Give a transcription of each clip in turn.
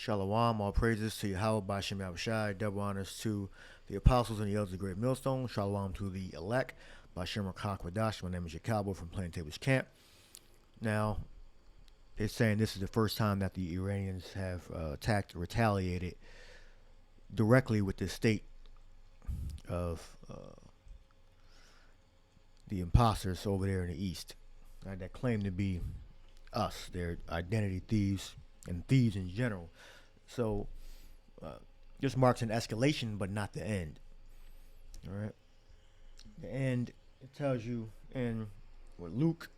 Shalom, all praises to Yahweh by Shem-Yahushai. Double honors to the apostles and the elders of the great Millstone. Shalom to the elect by Shem Kwadash. My name is Yacobo from Plaintables camp. Now, it's saying this is the first time that the Iranians have attacked or retaliated directly with the state of the imposters over there in the east that claim to be us. They're identity thieves and thieves in general. So this marks an escalation, but not the end. All right. The end, it tells you in Luke.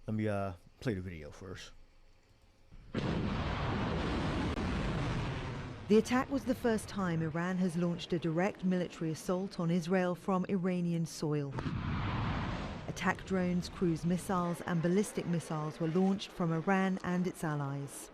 Let me play the video first. The attack was the first time Iran has launched a direct military assault on Israel from Iranian soil. Attack drones, cruise missiles and ballistic missiles were launched from Iran and its allies.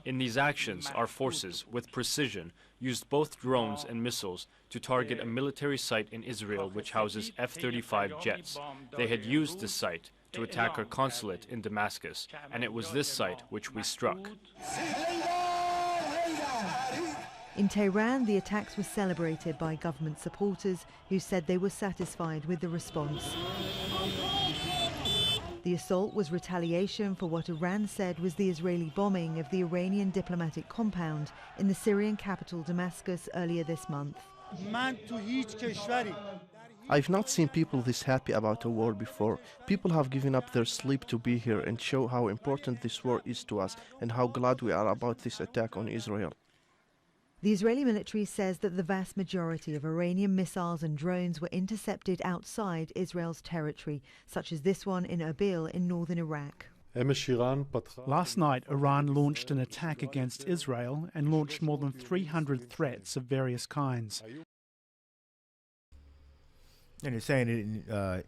In these actions, our forces, with precision, used both drones and missiles to target a military site in Israel which houses F-35 jets. They had used this site to attack our consulate in Damascus, and it was this site which we struck. In Tehran, the attacks were celebrated by government supporters who said they were satisfied with the response. The assault was retaliation for what Iran said was the Israeli bombing of the Iranian diplomatic compound in the Syrian capital Damascus earlier this month. I've not seen people this happy about a war before. People have given up their sleep to be here and show how important this war is to us and how glad we are about this attack on Israel. The Israeli military says that the vast majority of Iranian missiles and drones were intercepted outside Israel's territory, such as this one in Erbil in northern Iraq. Last night, Iran launched an attack against Israel and launched more than 300 threats of various kinds. And they're saying it didn't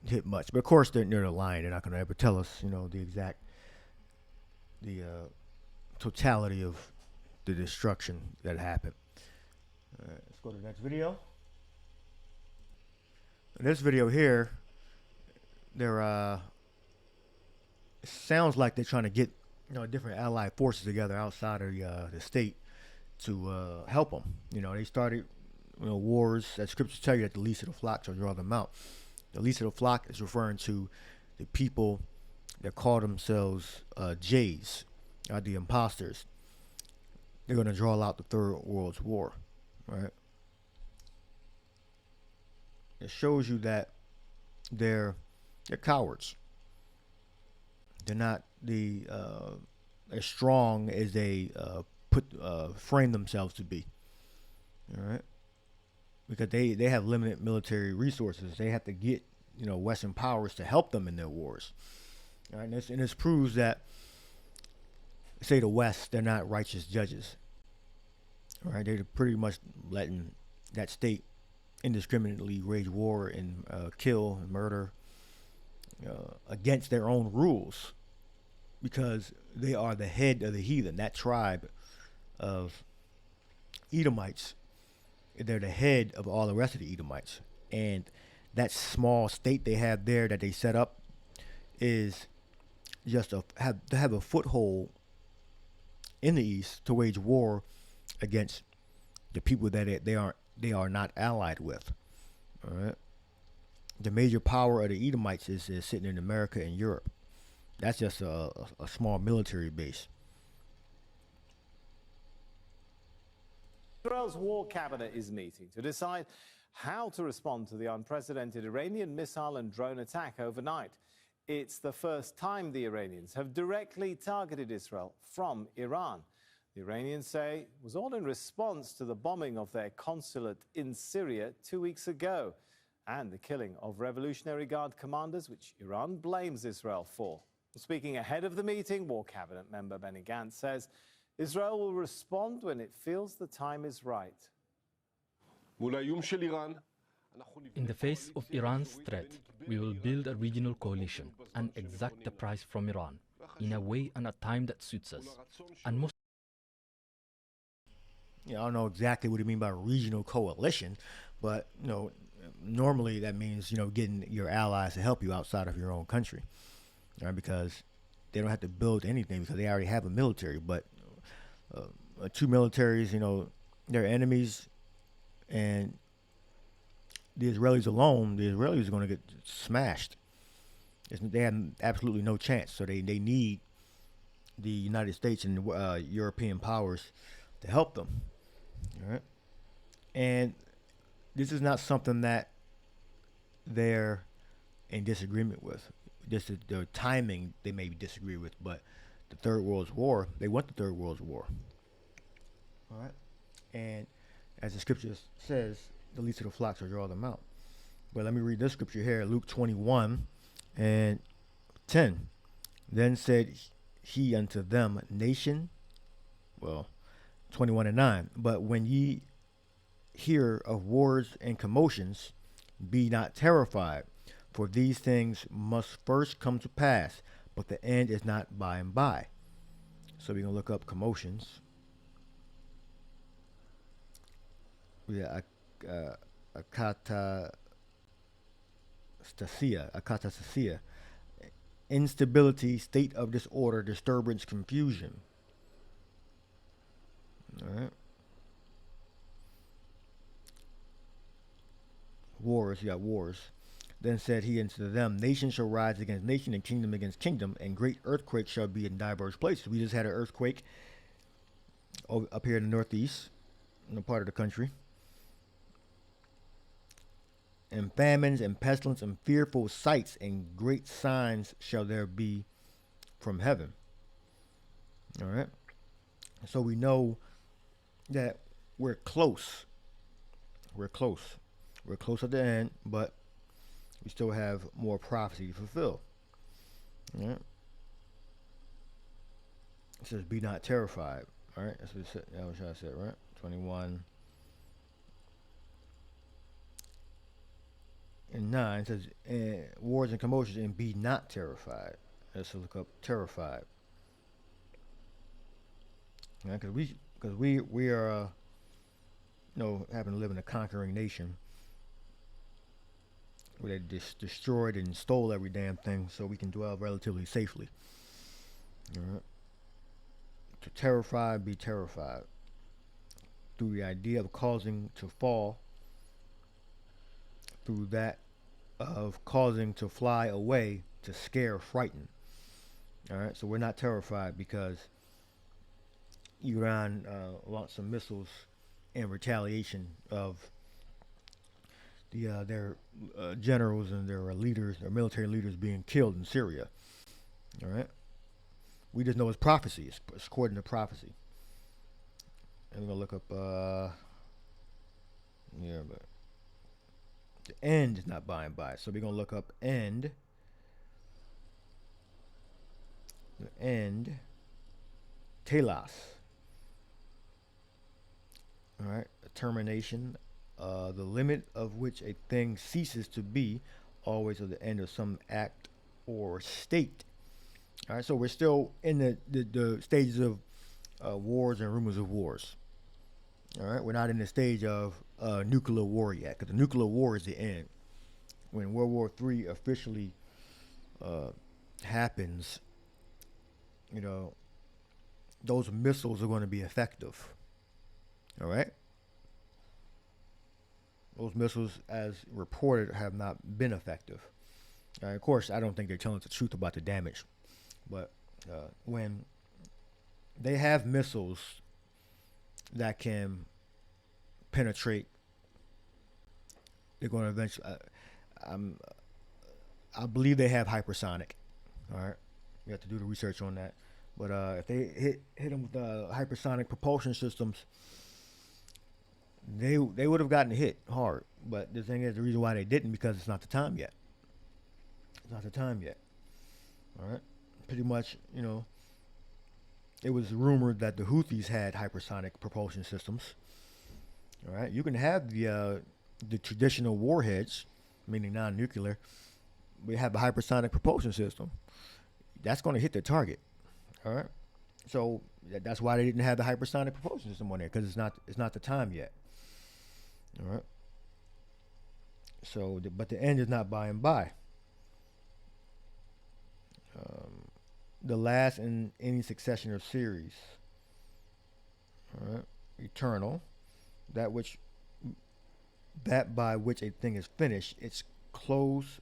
hit much, but of course they're lying. They're not going to ever tell us, the exact, totality of the destruction that happened. All right, let's go to the next video. In this video here, it sounds like they're trying to get different allied forces together outside of the state to help them. They started wars that scriptures tell you that the least of the flock shall draw them out. The least of the flock is referring to the people that call themselves Jays, the imposters. They're going to draw out the Third World War, right? It shows you that they're cowards. They're not as strong as they frame themselves to be. All right, because they have limited military resources. They have to get Western powers to help them in their wars. All right, and this proves that, say, the West, they're not righteous judges. All right, they're pretty much letting that state indiscriminately wage war and kill and murder against their own rules, because they are the head of the heathen. That tribe of Edomites, they're the head of all the rest of the Edomites, and that small state they have there that they set up is just to have a foothold in the east to wage war against the people that they are not allied with. All right, the major power of the Edomites is sitting in America and Europe. That's just a small military base. Israel's war cabinet is meeting to decide how to respond to the unprecedented Iranian missile and drone attack overnight. It's the first time the Iranians have directly targeted Israel from Iran. The Iranians say it was all in response to the bombing of their consulate in Syria 2 weeks ago and the killing of Revolutionary Guard commanders, which Iran blames Israel for. Speaking ahead of the meeting, War Cabinet member Benny Gantz says Israel will respond when it feels the time is right. In the face of Iran's threat, we will build a regional coalition and exact the price from Iran in a way and a time that suits us. And most I don't know exactly what you mean by regional coalition, but normally that means getting your allies to help you outside of your own country, right? Because they don't have to build anything because they already have a military. But two militaries, they're enemies, and the Israelis alone, the Israelis are going to get smashed. They have absolutely no chance. So they need the United States and European powers to help them. All right, and this is not something that they're in disagreement with. This is the timing they may disagree with, but the Third World War, they want the Third World War. All right, and as the scripture says, the least of the flock shall draw them out. But let me read this scripture here, Luke 21 and 10. Then said he unto them, nation, 21 and 9. But when ye hear of wars and commotions, be not terrified, for these things must first come to pass, but the end is not by and by. So we're going to look up commotions. Yeah, akatastasia, instability, state of disorder, disturbance, confusion. All right. Wars, you got wars. Then said he unto them, nation shall rise against nation, and kingdom against kingdom, and great earthquakes shall be in diverse places. We just had an earthquake up here in the northeast, in a part of the country. And famines and pestilence and fearful sights and great signs shall there be from heaven. All right. So we know that we're close. We're close. We're close at the end, but we still have more prophecy to fulfill. All right. It says, be not terrified. All right. That's what it said. That was what I said, right? 21. And 9 says, wars and commotions, and be not terrified. Let's look up terrified. Because we are, having to live in a conquering nation where they destroyed and stole every damn thing, so we can dwell relatively safely. All right. To terrify, be terrified. Through the idea of causing to fall, through that of causing to fly away, to scare, frighten. All right, so we're not terrified because Iran launched some missiles in retaliation of their generals and their leaders, their military leaders being killed in Syria. All right, we just know it's prophecy. It's according to prophecy. And we're gonna look up. But the end is not by and by. So we're going to look up end. The end. Telos. All right. A termination. The limit of which a thing ceases to be, always at the end of some act or state. All right. So we're still in the stages of wars and rumors of wars. All right. We're not in the stage of nuclear war yet, because the nuclear war is the end. When World War III officially happens, those missiles are going to be effective. All right? Those missiles, as reported, have not been effective. Of course, I don't think they're telling us the truth about the damage. But when they have missiles that can penetrate, they're going to eventually. I believe they have hypersonic. All right, you have to do the research on that. But if they hit them with hypersonic propulsion systems, they would have gotten hit hard. But the thing is, the reason why they didn't, because it's not the time yet. It's not the time yet. All right, pretty much, it was rumored that the Houthis had hypersonic propulsion systems. All right, you can have the traditional warheads, meaning non-nuclear. We have a hypersonic propulsion system. That's going to hit the target. All right, so that's why they didn't have the hypersonic propulsion system on there, because it's not the time yet. All right. So, but the end is not by and by. the last in any succession or series. All right. Eternal, that by which a thing is finished, it's close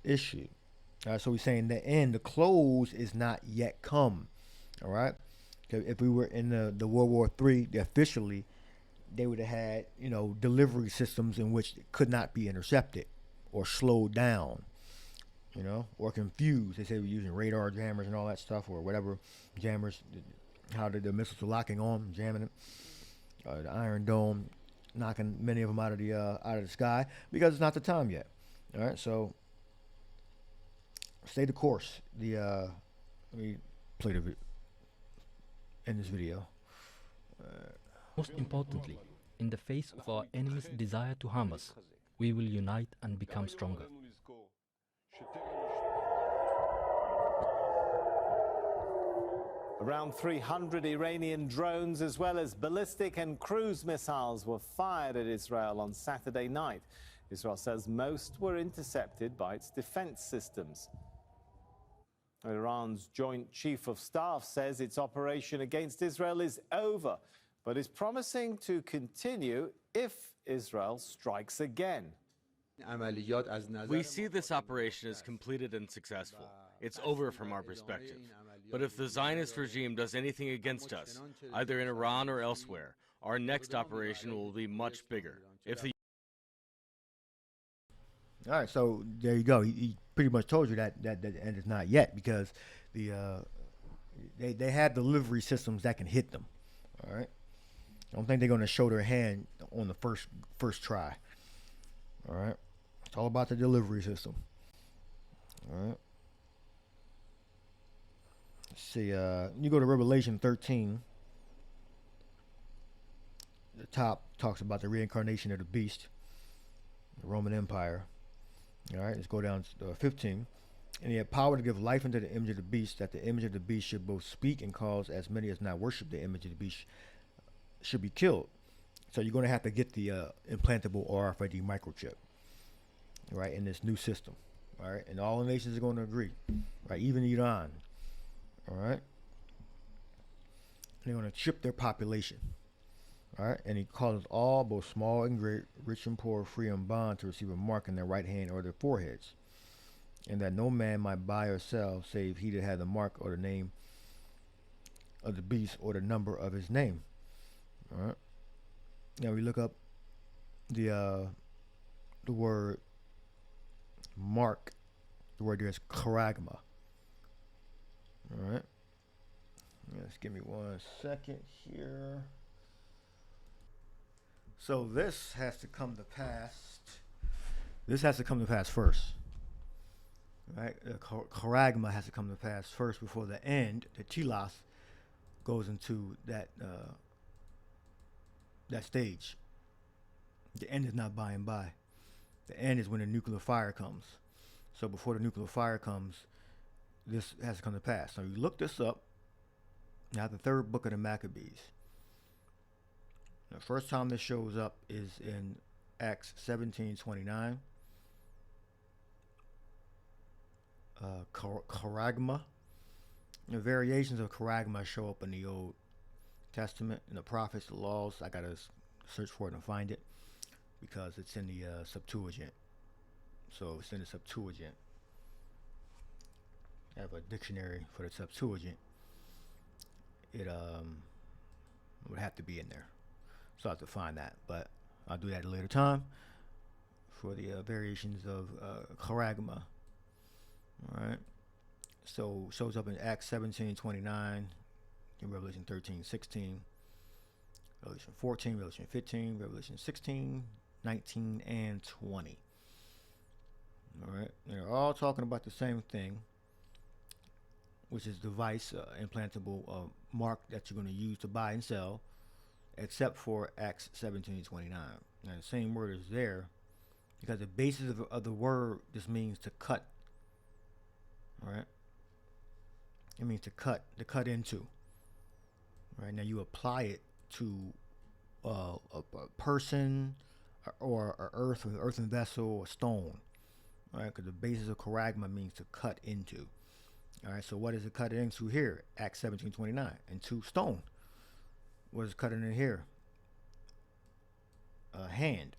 issue. All right, so he's saying the end, the close is not yet come. All right. If we were in the World War III, officially, they would have had, delivery systems in which it could not be intercepted or slowed down, or confused. They say we're using radar jammers and all that stuff, or whatever jammers, how the missiles are locking on, jamming it. The Iron Dome, knocking many of them out of the sky because it's not the time yet. All right, so stay the course. Let me play the in this video. Most importantly, in the face of our enemy's desire to harm us, we will unite and become stronger. Around 300 Iranian drones as well as ballistic and cruise missiles were fired at Israel on Saturday night. Israel says most were intercepted by its defense systems. Iran's Joint Chief of Staff says its operation against Israel is over, but is promising to continue if Israel strikes again. We see this operation as completed and successful. It's over from our perspective. But if the Zionist regime does anything against us, either in Iran or elsewhere, our next operation will be much bigger. All right, so there you go. He pretty much told you that the end is not yet, because they have delivery systems that can hit them. All right, I don't think they're going to show their hand on the first try. All right, it's all about the delivery system. All right. Let's see, you go to Revelation 13. The top talks about the reincarnation of the beast, the Roman Empire. All right, let's go down to 15. And he had power to give life unto the image of the beast, that the image of the beast should both speak and cause as many as not worship the image of the beast should be killed. So you're going to have to get the implantable RFID microchip, right, in this new system. All right, and all the nations are going to agree, right, even Iran. All right, they're going to chip their population. All right, and he causes all, both small and great, rich and poor, free and bond, to receive a mark in their right hand or their foreheads, and that no man might buy or sell save he that had the mark or the name of the beast or the number of his name. All right. Now we look up the word mark. The word there is charagma. All right. Just give me 1 second here. So this has to come to pass. This has to come to pass first. Right? The charagma has to come to pass first before the end, the telos, goes into that stage. The end is not by and by. The end is when the nuclear fire comes. So before the nuclear fire comes, this has to come to pass. So you look this up. Now the third book of the Maccabees. The first time this shows up is in Acts 17:29. Charagma. The variations of charagma show up in the Old Testament, in the prophets, the laws. I gotta search for it and find it because it's in the Septuagint. So it's in the Septuagint. I have a dictionary for the Septuagint. It would have to be in there. So I have to find that, but I'll do that at a later time for the variations of charagma. All right. So shows up in Acts 17:29, in Revelation 13:16, Revelation 14, Revelation 15, Revelation 16, 19, and 20. All right. They're all talking about the same thing, which is device, implantable mark that you're going to use to buy and sell, except for Acts 17:29. Now the same word is there because the basis of the word just means to cut. All right. It means to cut into. Right. Now you apply it to a person or an earthen vessel or stone. Right. Because the basis of charagma means to cut into. All right, so what is it cut into here? Acts 17:29. Into stone. What is cut in here? Hand.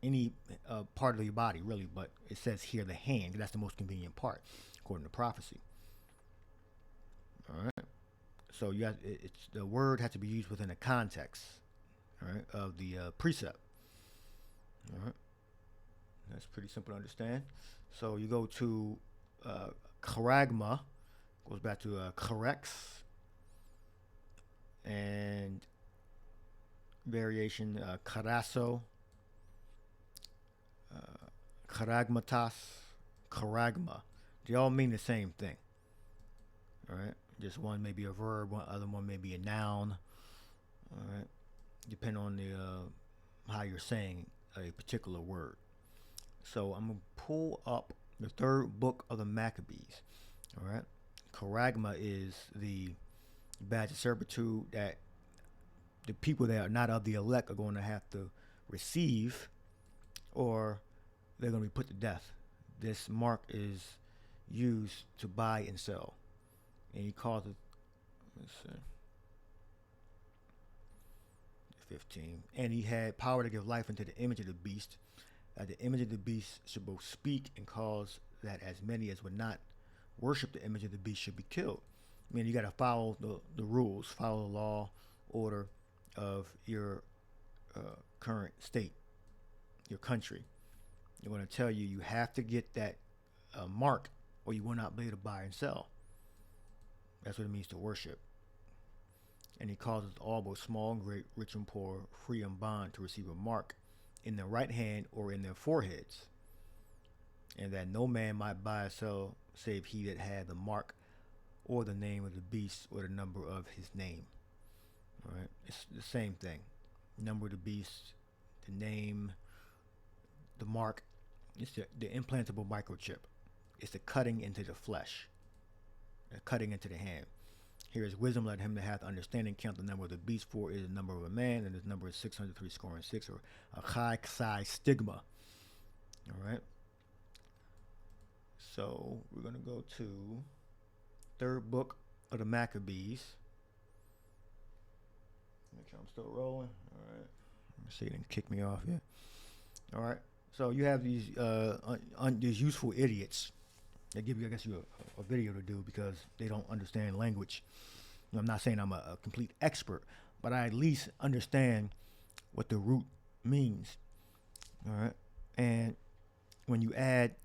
Any part of your body, really, but it says here the hand. That's the most convenient part, according to prophecy. All right. So you have, it's the word has to be used within the context, all right, of the precept. All right. That's pretty simple to understand. So you go to charagma, goes back to corrects, and variation carasso, charagmatas, charagma. They all mean the same thing. All right. Just one may be a verb, one other one may be a noun. All right. Depending on the how you're saying a particular word. So I'm gonna pull up the third book of the Maccabees. All right. Charagma is the badge of servitude that the people that are not of the elect are going to have to receive, or they're going to be put to death. This mark is used to buy and sell. And he calls it, let's see, 15. And he had power to give life into the image of the beast, that the image of the beast should both speak and cause that as many as would not worship the image of the beast should be killed. I mean, you got to follow the rules, follow the law, order of your current state, your country. They're going to tell you you have to get that mark, or you will not be able to buy and sell. That's what it means to worship. And he causes all, both small and great, rich and poor, free and bond, to receive a mark in their right hand or in their foreheads, and that no man might buy or sell save he that had the mark or the name of the beast or the number of his name. All right, it's the same thing. Number of the beast, the name, the mark. It's the implantable microchip. It's the cutting into the flesh, the cutting into the hand. Here is wisdom, let him that hath understanding count the number of the beast, for it is the number of a man, and his number is 666, or a high psi stigma. All right. So we're going to go to third book of the Maccabees. Make sure I'm still rolling. All right. Let me see, it didn't kick me off yet. All right. So you have these these useful idiots. They give you, I guess, a video to do because they don't understand language. I'm not saying I'm a complete expert, but I at least understand what the root means. All right. And when you add,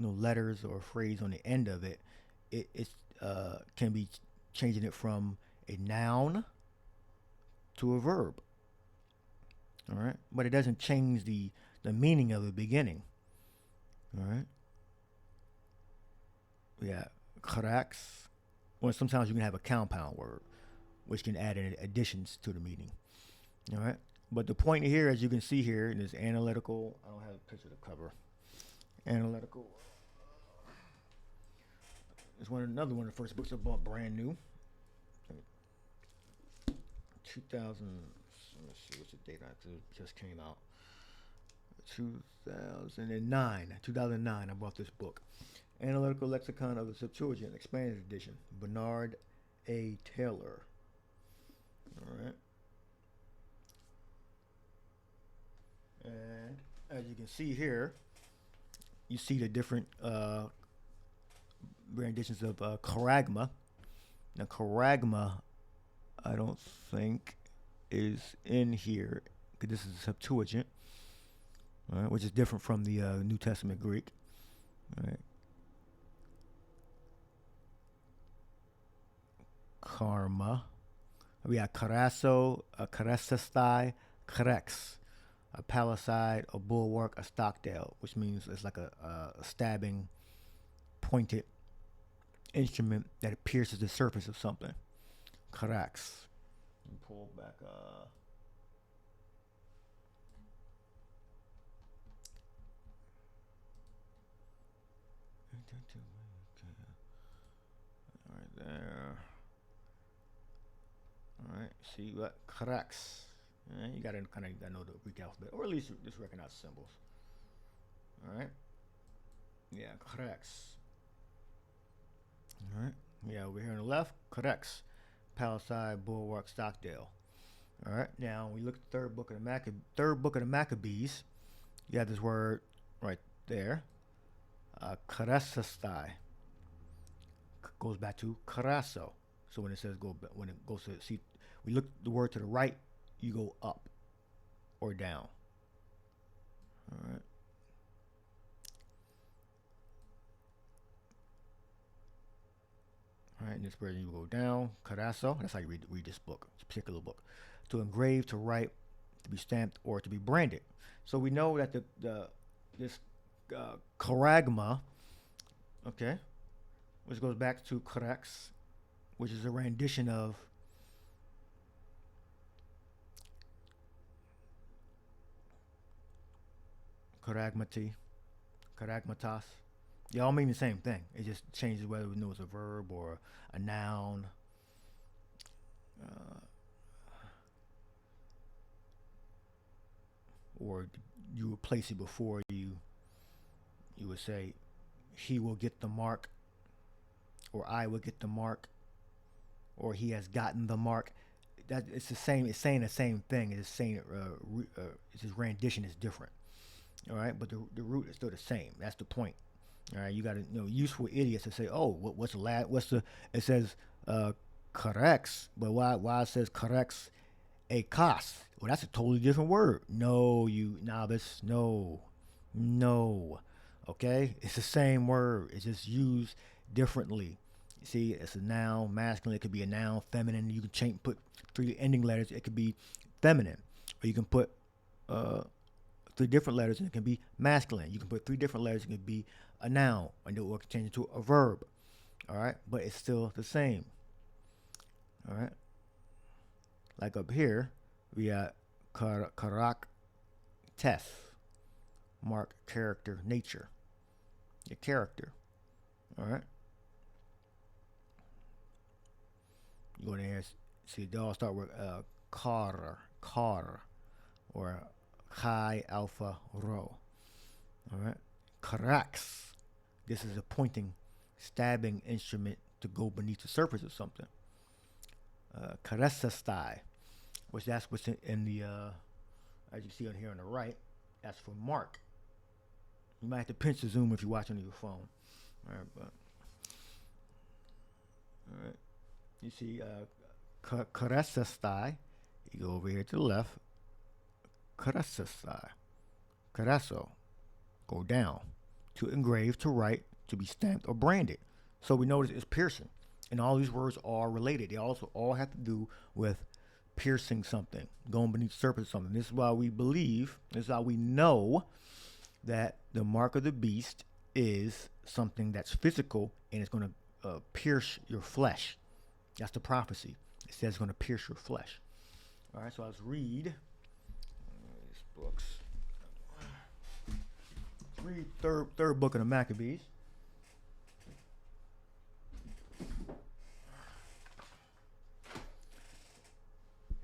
letters or a phrase on the end of it, it can be changing it from a noun to a verb. All right. But it doesn't change the meaning of the beginning. All right. Yeah, cracks. Well, sometimes you can have a compound word, which can add in additions to the meaning. All right. But the point here, as you can see here, in this analytical, I don't have a picture to cover. Analytical. It's another one of the first books I bought brand new. 2000. Let's see, what's the date? It just came out. 2009. I bought this book. Analytical Lexicon of the Septuagint, Expanded Edition, Bernard A. Taylor. All right. And as you can see here, you see the different renditions of charagma. Now, charagma, I don't think is in here, because this is a Septuagint, all right, which is different from the New Testament Greek. All right. Karma. We got carasso, a caressastai, carex, a palisade, a bulwark, a stockdale, which means it's like a stabbing, pointed instrument that pierces the surface of something. Carex. Pull back. All right there. All right, see what? Carex. You gotta kind of know the Greek alphabet, or at least just recognize symbols. All right. Yeah, carex. All right. Yeah, over here on the left, Codex, Palisade, Bulwark, Stockdale. All right. Now we look at the third book of the Maccabees. You have this word right there, Karesastai. Goes back to Karaso. So when it says when it goes to see, we look the word to the right, you go up or down. All right. All right, in this version you go down, Karaso. That's how you read this book, this particular book. To engrave, to write, to be stamped, or to be branded. So we know that this charagma, okay, which goes back to Codex, which is a rendition of charagmati, charagmatas. They all mean the same thing. It just changes whether we know it's a verb or a noun. Or you would place it before you would say, he will get the mark, or I will get the mark, or he has gotten the mark. That it's the same. It's saying the same thing. It's saying it's just rendition is different. All right, but the root is still the same. That's the point. All right, you got to useful idiots to say, oh, what's the it says corrects, but why it says corrects a cost? Well, that's a totally different word. No, you novice. No. Okay, it's the same word. It's just used differently. You see, it's a noun, masculine. It could be a noun, feminine. You can put 3 ending letters. It could be feminine, or you can put 3 different letters and it can be masculine. You can put 3 different letters. It can be a noun, and it will change into a verb. All right, but it's still the same. All right, like up here, we got karak tes, mark, character, nature, your character. All right. You go in here, see they all start with car, or chi, alpha, rho. All right. Karax. This is a pointing, stabbing instrument to go beneath the surface of something. Karesastai, which that's what's in the, as you see on here on the right, that's for mark. You might have to pinch the zoom if you're watching on your phone. All right. You see Karesastai. You go over here to the left. Karesastai. Karaso. Go down. To engrave, to write, to be stamped or branded. So we notice it's piercing. And all these words are related. They also all have to do with piercing something, going beneath the surface of something. This is why we believe, this is how we know that the mark of the beast is something that's physical and it's going to pierce your flesh. That's the prophecy. It says it's going to pierce your flesh. All right, so let's read these books. Read third book of the Maccabees.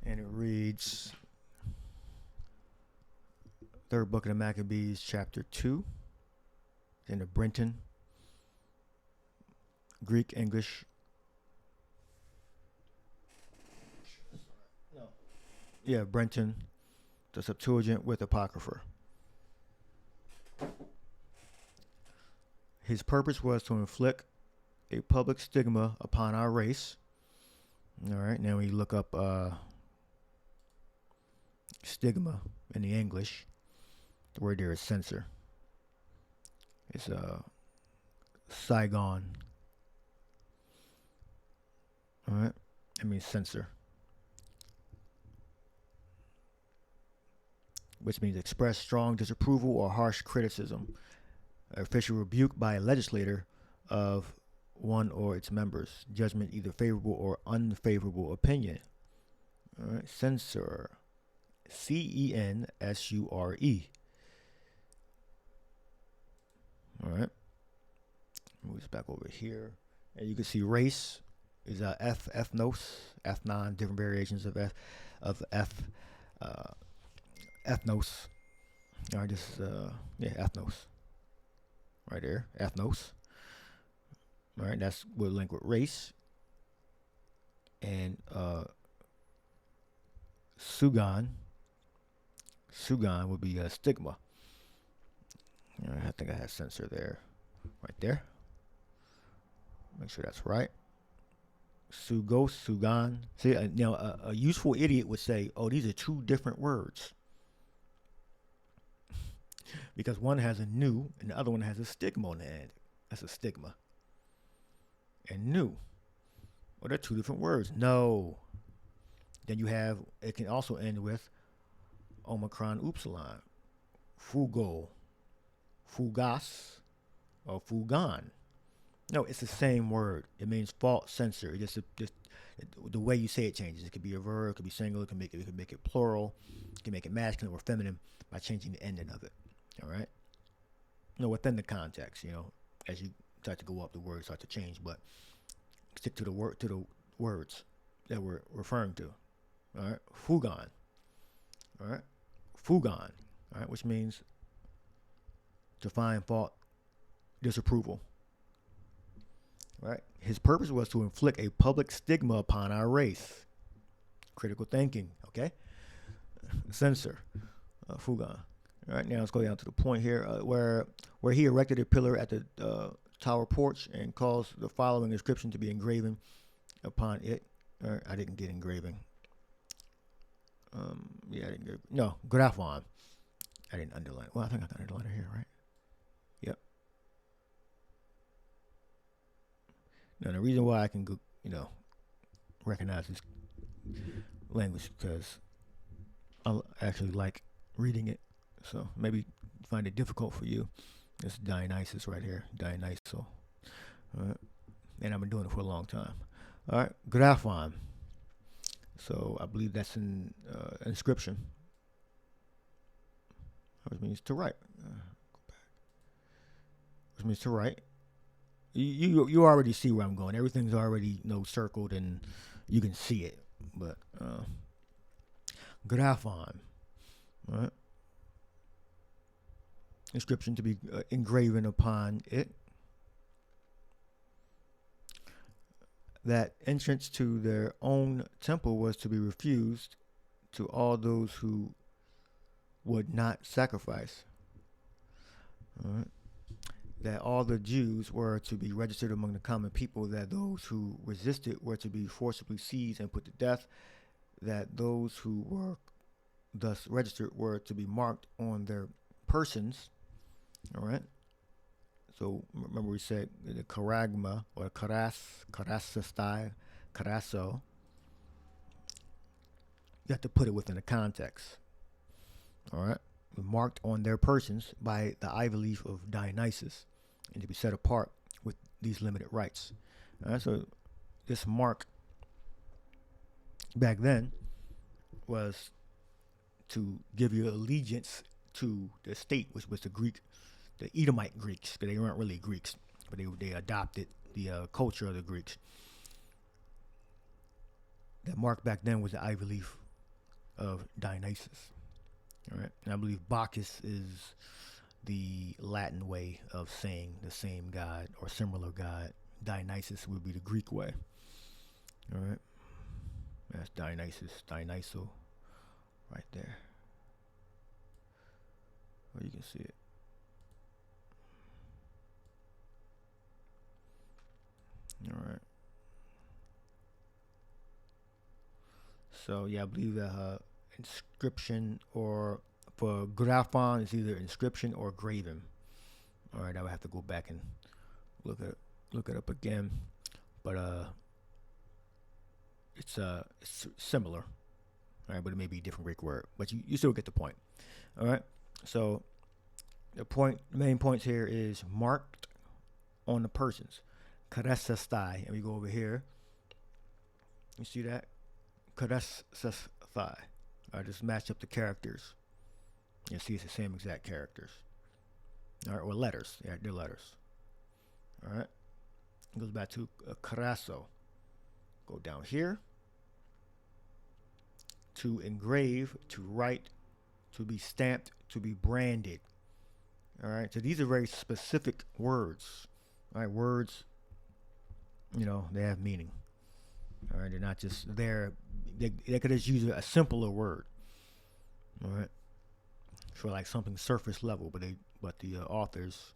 And it reads, third book of the Maccabees, chapter 2, in the Brenton, Greek, English. No. Yeah, Brenton, the Septuagint with Apocrypha. His purpose was to inflict a public stigma upon our race. All right, now we look up stigma in the English. The word there is censor. It's Saigon. All right, that means censor, which means express strong disapproval or harsh criticism, official rebuke by a legislator of one or its members, judgment either favorable or unfavorable opinion. All right, censor, Censure. All right, move this back over here, and you can see race is ethnos, different variations of ethnos. All right, this is ethnos. Right there, ethnos. All right, that's we're linked with race. And Sugan would be a stigma. All right, I think I had censor there, right there. Make sure that's right. Sugos, Sugan. See, a useful idiot would say, "Oh, these are two different words," because one has a new and the other one has a stigma on the end. That's a stigma. And new. Well, they're two different words. No. Then you have, it can also end with Omicron Upsilon. Fugo. Fugas. Or fugan. No, it's the same word. It means fault censor. It just the way you say it changes. It could be a verb, it could be singular, it can make it plural, it can make it masculine or feminine by changing the ending of it. All right. Within the context, as you start to go up, the words start to change, but stick to the words that we're referring to. All right. Fugan. All right. Fugan. All right, which means to find fault, disapproval. Right? His purpose was to inflict a public stigma upon our race. Critical thinking, okay? Censor. Fugan. All right, now let's go down to the point here where he erected a pillar at the tower porch and caused the following inscription to be engraven upon it. All right, I didn't get engraving. I didn't get, no, graphon. I didn't underline. Well, I think I got underline it here, right? Yep. Now, the reason why I can go, recognize this language because I actually like reading it. So maybe find it difficult for you. It's Dionysus right here. Dionyso. All right. And I've been doing it for a long time. All right. Graphon. So I believe that's an inscription. Which means to write. Go back. Which means to write. You already see where I'm going. Everything's already circled and you can see it. But graphon. All right. Inscription to be engraven upon it. That entrance to their own temple was to be refused to all those who would not sacrifice. All right. That all the Jews were to be registered among the common people, that those who resisted were to be forcibly seized and put to death, that those who were thus registered were to be marked on their persons. All right. So remember we said the charagma or karasastai, karaso. You have to put it within a context. All right. Marked on their persons by the ivy leaf of Dionysus and to be set apart with these limited rights. All right. So this mark back then was to give you allegiance to the state, which was the Edomite Greeks, because they weren't really Greeks, but they adopted the culture of the Greeks. That mark back then was the ivy leaf of Dionysus. All right, and I believe Bacchus is the Latin way of saying the same god or similar god. Dionysus would be the Greek way. All right, that's Dionysus, Dionyso, right there. Well, you can see it. All right. So yeah, I believe that inscription or for graphon is either inscription or graven. All right, I would have to go back and look it up again, but it's similar. All right, but it may be a different Greek word, but you still get the point. All right. So the main points here is marked on the persons. Karesastai, and we go over here. You see that? Karesastai. I just match up the characters. You see it's the same exact characters. All right, or letters. Yeah, they're letters. All right. It goes back to karaso. Go down here. To engrave, to write, to be stamped, to be branded. All right. So these are very specific words. All right, words they have meaning. All right, they're not just there. They could just use a simpler word. All right, for like something surface level, but the authors,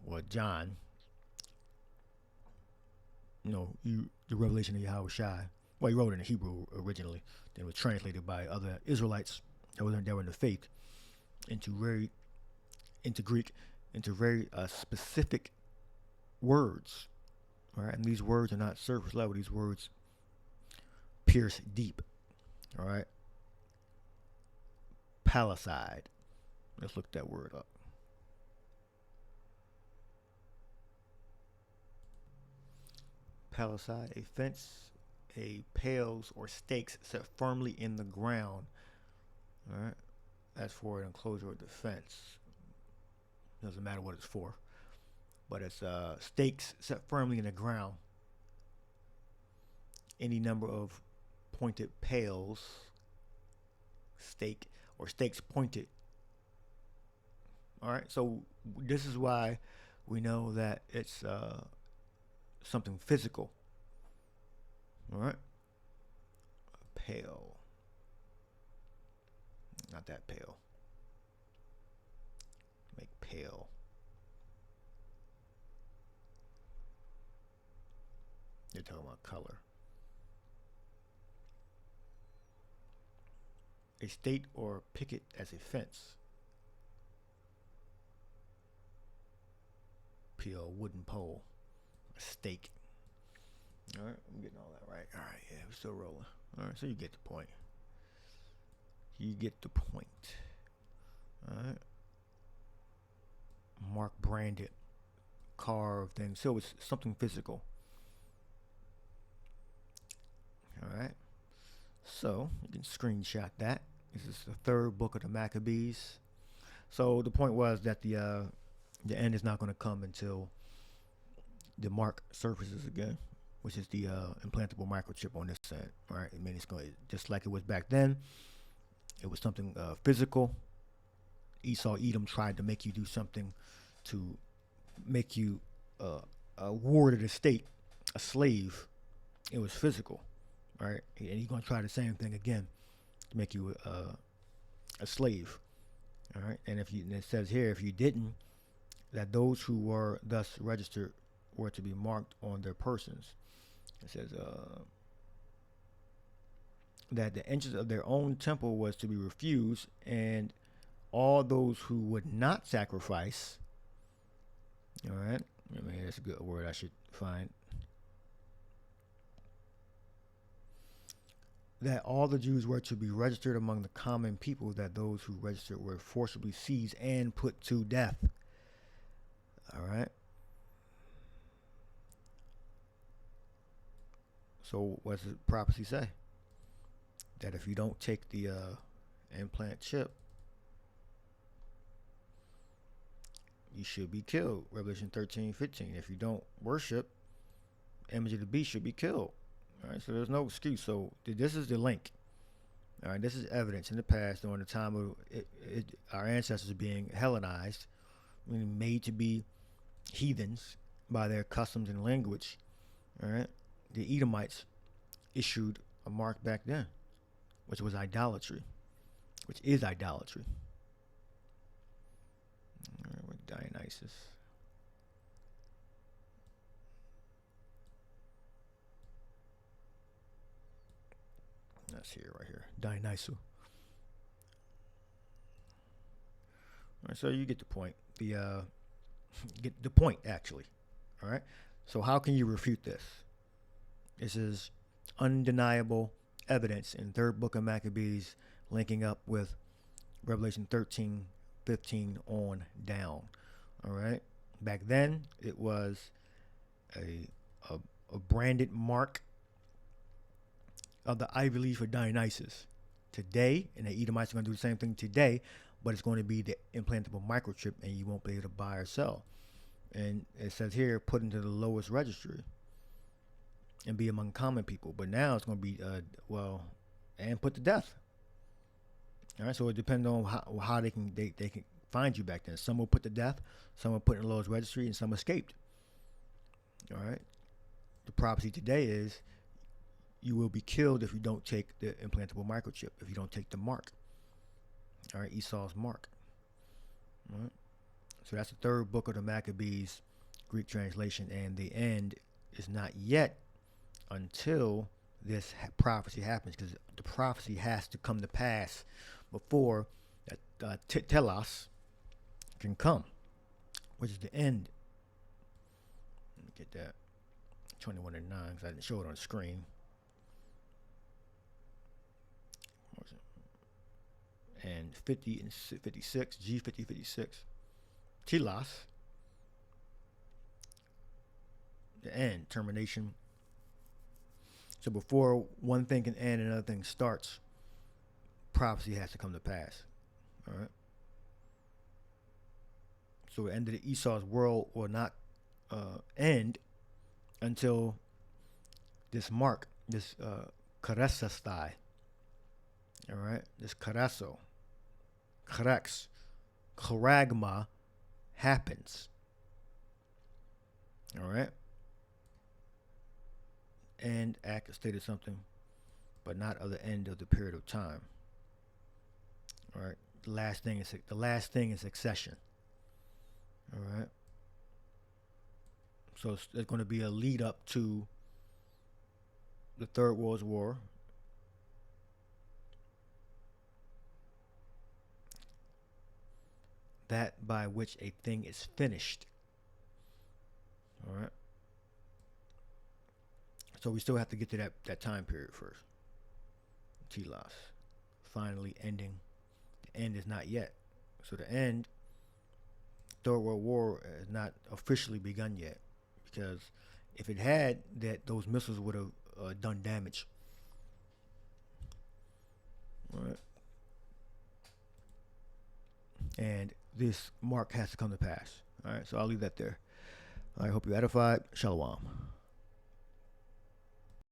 or John, the revelation of Yahweh Shai. Well, he wrote it in Hebrew originally, then it was translated by other Israelites that were in the faith into Greek, into very specific words. All right, and these words are not surface level. These words pierce deep. All right. Palicide. Let's look that word up. Palicide, a fence, a pales or stakes set firmly in the ground. All right. That's for an enclosure or defense. Doesn't matter what it's for. But it's stakes set firmly in the ground. Any number of pointed pales, stake, or stakes pointed. All right, so this is why we know that it's something physical. All right, pale, not that pale. Make pale. They're talking about color. A stake or picket as a fence. Peel, wooden pole. A stake. All right, I'm getting all that right. All right, yeah, we're still rolling. All right, so you get the point. You get the point. All right. Mark branded, carved thing. So it's something physical. All right. So you can screenshot that. This is the third book of the Maccabees. So the point was that the end is not going to come until the mark surfaces again, which is the implantable microchip on this side. All right. I mean, it's going just like it was back then. It was something physical. Esau, Edom tried to make you do something to make you a ward of the state, a slave. It was physical. All right, and he's going to try the same thing again to make you a slave. All right, and it says here, if you didn't, that those who were thus registered were to be marked on their persons. It says that the entrance of their own temple was to be refused, and all those who would not sacrifice. All right, I mean, that's a good word I should find. That all the Jews were to be registered among the common people, that those who registered were forcibly seized and put to death. All right. So what does the prophecy say? That if you don't take the implant chip, you should be killed. Revelation 13:15. If you don't worship, image of the beast should be killed. All right, so there's no excuse. So this is the link. All right, this is evidence in the past during the time of our ancestors being Hellenized, meaning made to be heathens by their customs and language. All right, the Edomites issued a mark back then, which was idolatry, which is idolatry. All right, with Dionysus. That's here, right here. Dionysus. All right, so you get the point. Get the point, actually. All right. So how can you refute this? This is undeniable evidence in third book of Maccabees, linking up with Revelation 13:15 on down. All right. Back then, it was a branded mark of the Ivy Leaf for Dionysus. Today, and the Edomites are going to do the same thing today, but it's going to be the implantable microchip, and you won't be able to buy or sell. And it says here, put into the lowest registry and be among common people. But now it's going to be, and put to death. All right, so it depends on how they can find you back then. Some will put to death, some will put in the lowest registry, and some escaped. All right, the prophecy today is you will be killed if you don't take the implantable microchip, if you don't take the mark. All right, Esau's mark. All right. So that's the third book of the Maccabees, Greek translation, and the end is not yet until this prophecy happens, because the prophecy has to come to pass before that telos can come, which is the end. Let me get that 21 and 9 because I didn't show it on the screen. And 50 and 56, G50, 56, telos, the end, termination. So before one thing can end, another thing starts. Prophecy has to come to pass. All right. So the end of the Esau's world will not end until this mark, this karesastai. All right, this karaso, karex, charagma happens. All right. And act stated something, but not of the end of the period of time. All right. The last thing is succession. All right. So there's going to be a lead up to the Third World War. That by which a thing is finished. All right. So we still have to get to that time period first. Telos. Finally ending. The end is not yet. So the end, Third World War, has not officially begun yet. Because if it had, those missiles would have done damage. All right. And this mark has to come to pass. All right. So I'll leave that there. I hope you edified. Shalom.